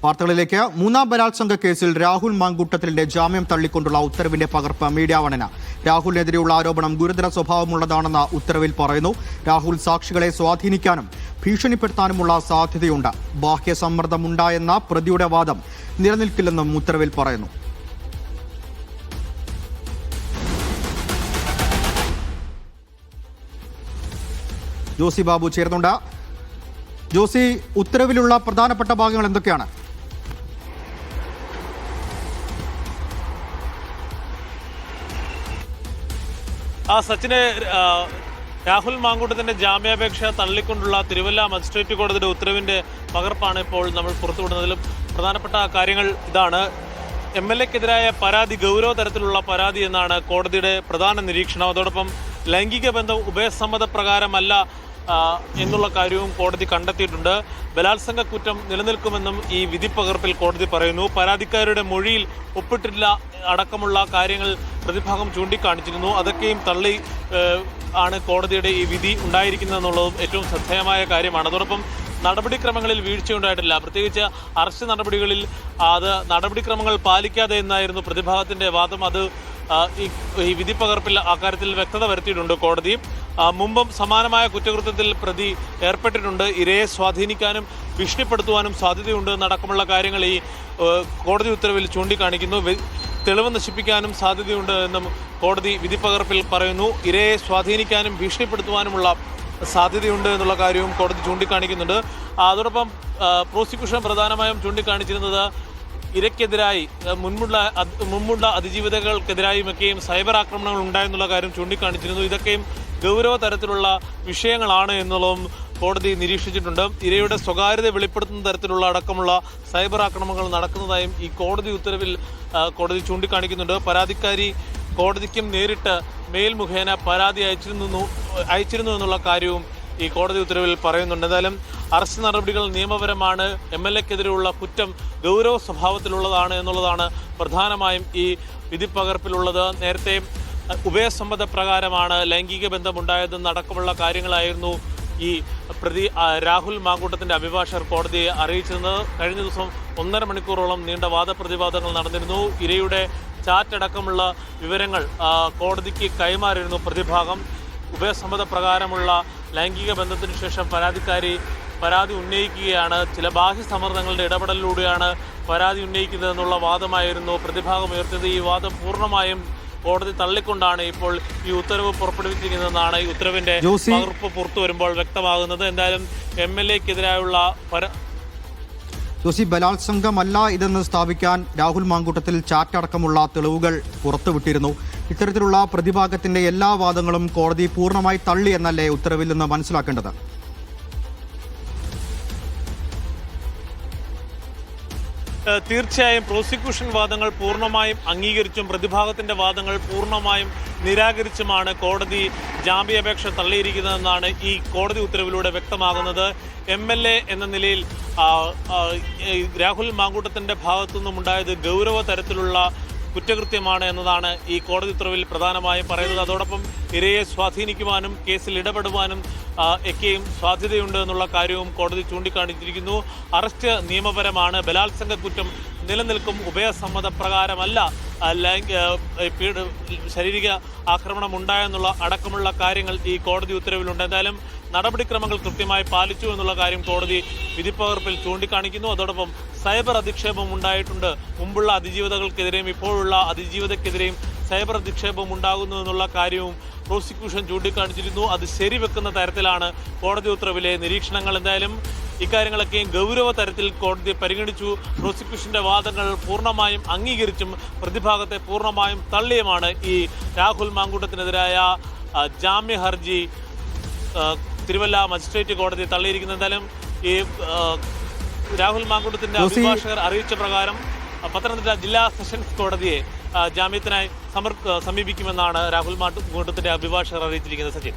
വാർത്തകളിലേക്ക്. മൂന്നാം ബലാത്സംഗ കേസിൽ രാഹുൽ മാങ്കൂട്ടത്തിലിന്റെ ജാമ്യം തള്ളിക്കൊണ്ടുള്ള ഉത്തരവിന്റെ പകർപ്പ് മീഡിയ വണിന്. രാഹുലിനെതിരെയുള്ള ആരോപണം ഗുരുതര സ്വഭാവമുള്ളതാണെന്ന് ഉത്തരവിൽ പറയുന്നു. രാഹുൽ സാക്ഷികളെ സ്വാധീനിക്കാനും ഭീഷണിപ്പെടുത്താനുമുള്ള സാധ്യതയുണ്ട്. ബാഹ്യ സമ്മർദ്ദമുണ്ടായെന്ന പ്രതിയുടെ വാദം നിലനിൽക്കില്ലെന്നും ഉത്തരവിൽ പറയുന്നു. ജോസി ബാബു ചേർന്നുണ്ട്. ജോസി, ഉത്തരവിലുള്ള പ്രധാനപ്പെട്ട ഭാഗങ്ങൾ എന്തൊക്കെയാണ്? സച്ചിനെ, രാഹുൽ മാങ്കൂട്ടത്തിന്റെ ജാമ്യാപേക്ഷ തള്ളിക്കൊണ്ടുള്ള തിരുവല്ല മജിസ്ട്രേറ്റ് കോടതിയുടെ ഉത്തരവിന്റെ പകർപ്പാണ് ഇപ്പോൾ നമ്മൾ പുറത്തുവിടുന്നതിലും പ്രധാനപ്പെട്ട കാര്യങ്ങൾ ഇതാണ്. MLAക്കെതിരായ പരാതി ഗൗരവ തരത്തിലുള്ള പരാതി എന്നാണ് കോടതിയുടെ പ്രധാന നിരീക്ഷണം. അതോടൊപ്പം ലൈംഗിക ബന്ധം ഉഭയസമ്മതപ്രകാരമല്ല എന്നുള്ള കാര്യവും കോടതി കണ്ടെത്തിയിട്ടുണ്ട്. ബലാത്സംഗ കുറ്റം നിലനിൽക്കുമെന്നും ഈ വിധിപ്പകർപ്പിൽ കോടതി പറയുന്നു. പരാതിക്കാരുടെ മൊഴിയിൽ ഒപ്പിട്ടില്ല അടക്കമുള്ള കാര്യങ്ങൾ പ്രതിഭാഗം ചൂണ്ടിക്കാണിച്ചിരുന്നു. അതൊക്കെയും തള്ളി ആണ് കോടതിയുടെ ഈ വിധി ഉണ്ടായിരിക്കുന്നതെന്നുള്ളതും ഏറ്റവും ശ്രദ്ധേയമായ കാര്യമാണ്. അതോടൊപ്പം നടപടിക്രമങ്ങളിൽ വീഴ്ചയുണ്ടായിട്ടില്ല. പ്രത്യേകിച്ച് അറസ്റ്റ് നടപടികളിൽ നടപടിക്രമങ്ങൾ പാലിക്കാതെ എന്നായിരുന്നു പ്രതിഭാഗത്തിന്റെ വാദം. അത് ഈ വിധിപ്പകർപ്പിൽ അക്കാര്യത്തിൽ വ്യക്തത വരുത്തിയിട്ടുണ്ട് കോടതി. മുമ്പും സമാനമായ കുറ്റകൃത്യത്തിൽ പ്രതി ഏർപ്പെട്ടിട്ടുണ്ട്. ഇരയെ സ്വാധീനിക്കാനും ഭീഷണിപ്പെടുത്തുവാനും സാധ്യതയുണ്ട് എന്നടക്കമുള്ള കാര്യങ്ങൾ ഈ കോടതി ഉത്തരവിൽ ചൂണ്ടിക്കാണിക്കുന്നു. തെളിവ് നശിപ്പിക്കാനും സാധ്യതയുണ്ട് എന്നും കോടതി വിധിപ്പകർപ്പിൽ പറയുന്നു. ഇരയെ സ്വാധീനിക്കാനും ഭീഷണിപ്പെടുത്തുവാനുമുള്ള സാധ്യതയുണ്ട് എന്നുള്ള കാര്യവും കോടതി ചൂണ്ടിക്കാണിക്കുന്നുണ്ട്. അതോടൊപ്പം പ്രോസിക്യൂഷൻ പ്രധാനമായും ചൂണ്ടിക്കാണിച്ചിരുന്നത് ഇരയ്ക്കെതിരായി മുൻപുള്ള അതിജീവിതകൾക്കെതിരായുമൊക്കെയും സൈബർ ആക്രമണങ്ങൾ ഉണ്ടായെന്നുള്ള കാര്യം ചൂണ്ടിക്കാണിച്ചിരുന്നു. ഇതൊക്കെയും ഗൗരവ തരത്തിലുള്ള വിഷയങ്ങളാണ് എന്നുള്ളതും കോടതി നിരീക്ഷിച്ചിട്ടുണ്ട്. ഇരയുടെ സ്വകാര്യത വെളിപ്പെടുത്തുന്ന തരത്തിലുള്ള അടക്കമുള്ള സൈബർ ആക്രമണങ്ങൾ നടക്കുന്നതായും ഈ കോടതി ഉത്തരവിൽ കോടതി ചൂണ്ടിക്കാണിക്കുന്നുണ്ട്. പരാതിക്കാരി കോടതിക്കും നേരിട്ട് മെയിൽ മുഖേന പരാതി അയച്ചിരുന്നു എന്നുള്ള കാര്യവും ഈ കോടതി ഉത്തരവിൽ പറയുന്നുണ്ട്. എന്തായാലും അറസ്റ്റ് നടപടികൾ നിയമപരമാണ്. MLAക്കെതിരെയുള്ള കുറ്റം ഗൗരവ സ്വഭാവത്തിലുള്ളതാണ് എന്നുള്ളതാണ് പ്രധാനമായും ഈ വിധിപ്പകർപ്പിലുള്ളത്. നേരത്തെ ഉഭയസമ്മത പ്രകാരമാണ് ലൈംഗിക ബന്ധമുണ്ടായതെന്നടക്കമുള്ള കാര്യങ്ങളായിരുന്നു ഈ പ്രതി രാഹുൽ മാങ്കൂട്ടത്തിന്റെ അഭിഭാഷകർ കോടതിയെ അറിയിച്ചിരുന്നത്. കഴിഞ്ഞ ദിവസം 1.5 മണിക്കൂറോളം നീണ്ട വാദപ്രതിവാദങ്ങൾ നടന്നിരുന്നു. ഇരയുടെ ചാറ്റ് അടക്കമുള്ള വിവരങ്ങൾ കോടതിക്ക് കൈമാറിയിരുന്നു പ്രതിഭാഗം. ഉഭയസമ്മത പ്രകാരമുള്ള ലൈംഗിക ബന്ധത്തിനു ശേഷം പരാതി ഉന്നയിക്കുകയാണ്. ചില ബാഹ്യ സമ്മർദ്ദങ്ങളുടെ ഇടപെടലിലൂടെയാണ് പരാതി ഉന്നയിക്കുന്നതെന്നുള്ള വാദമായിരുന്നു പ്രതിഭാഗം ഉയർത്തിയത്. ഈ വാദം പൂർണ്ണമായും കോടതി തള്ളിക്കൊണ്ടാണ് ഇപ്പോൾ ഈ ഉത്തരവ് പുറപ്പെടുവിച്ചിരിക്കുന്നതെന്നാണ് ഈ ഉത്തരവിന്റെ പകർപ്പ് പുറത്തു വരുമ്പോൾ വ്യക്തമാകുന്നത്. എന്തായാലും MLAക്കെതിരായുള്ള ജോസി, ബലാത്സംഗമല്ല ഇതെന്ന് സ്ഥാപിക്കാൻ രാഹുൽ മാങ്കൂട്ടത്തിൽ ചാറ്റ് അടക്കമുള്ള തെളിവുകൾ പുറത്തുവിട്ടിരുന്നു. ഇത്തരത്തിലുള്ള പ്രതിഭാഗത്തിന്റെ എല്ലാ വാദങ്ങളും കോടതി പൂർണ്ണമായി തള്ളി എന്നല്ലേ ഉത്തരവിൽ നിന്ന് മനസ്സിലാക്കേണ്ടത്? തീർച്ചയായും പ്രോസിക്യൂഷൻ വാദങ്ങൾ പൂർണ്ണമായും അംഗീകരിച്ചും പ്രതിഭാഗത്തിന്റെ വാദങ്ങൾ പൂർണ്ണമായും നിരാകരിച്ചുമാണ് കോടതി ജാമ്യാപേക്ഷ തള്ളിയിരിക്കുന്നതെന്നാണ് ഈ കോടതി ഉത്തരവിലൂടെ വ്യക്തമാകുന്നത്. MLA എന്ന നിലയിൽ രാഹുൽ മാങ്കൂട്ടത്തിന്റെ ഭാഗത്തുനിന്നുമുണ്ടായത് ഗൗരവ തരത്തിലുള്ള കുറ്റകൃത്യമാണ് എന്നതാണ് ഈ കോടതി ഉത്തരവിൽ പ്രധാനമായും പറയുന്നത്. അതോടൊപ്പം ഇരയെ സ്വാധീനിക്കുവാനും കേസിൽ ഇടപെടുവാനും ഒക്കെയും സാധ്യതയുണ്ട് എന്നുള്ള കാര്യവും കോടതി ചൂണ്ടിക്കാണിച്ചിരിക്കുന്നു. അറസ്റ്റ് നിയമപരമാണ്. ബലാത്സംഗ കുറ്റം നിലനിൽക്കും. ഉഭയസമ്മത പ്രകാരമല്ല ശാരീരിക ആക്രമണം ഉണ്ടായെന്നുള്ള അടക്കമുള്ള കാര്യങ്ങൾ ഈ കോടതി ഉത്തരവിലുണ്ട്. എന്തായാലും നടപടിക്രമങ്ങൾ കൃത്യമായി പാലിച്ചു എന്നുള്ള കാര്യം കോടതി വിധിപ്പകർപ്പിൽ ചൂണ്ടിക്കാണിക്കുന്നു. അതോടൊപ്പം സൈബർ അധിക്ഷേപം ഉണ്ടായിട്ടുണ്ട്. മുമ്പുള്ള അതിജീവിതകൾക്കെതിരെയും ഇപ്പോഴുള്ള അതിജീവിതക്കെതിരെയും സൈബർ അധിക്ഷേപം ഉണ്ടാകുന്നു എന്നുള്ള കാര്യവും പ്രോസിക്യൂഷൻ ചൂണ്ടിക്കാണിച്ചിരുന്നു. അത് ശരിവെക്കുന്ന തരത്തിലാണ് കോടതി ഉത്തരവിലെ നിരീക്ഷണങ്ങൾ. എന്തായാലും ഇക്കാര്യങ്ങളൊക്കെയും ഗൗരവ തരത്തിൽ കോടതി പരിഗണിച്ചു. പ്രോസിക്യൂഷന്റെ വാദങ്ങൾ പൂർണ്ണമായും അംഗീകരിച്ചും പ്രതിഭാഗത്തെ പൂർണ്ണമായും തള്ളിയുമാണ് ഈ രാഹുൽ മാങ്കൂട്ടത്തിനെതിരായ ജാമ്യ ഹർജി തിരുവല്ല മജിസ്ട്രേറ്റ് കോടതി തള്ളിയിരിക്കുന്നത്. എന്തായാലും ഈ രാഹുൽ മാങ്കൂട്ടത്തിന്റെ അഭിഭാഷകർ അറിയിച്ച പ്രകാരം പത്തനംതിട്ട ജില്ലാ സെഷൻസ് കോടതിയെ ജാമ്യത്തിനായി സമീപിക്കുമെന്നാണ് രാഹുൽ മാങ്കൂട്ടത്തിന്റെ അഭിഭാഷകർ അറിയിച്ചിരിക്കുന്നത്. സച്ചിൻ.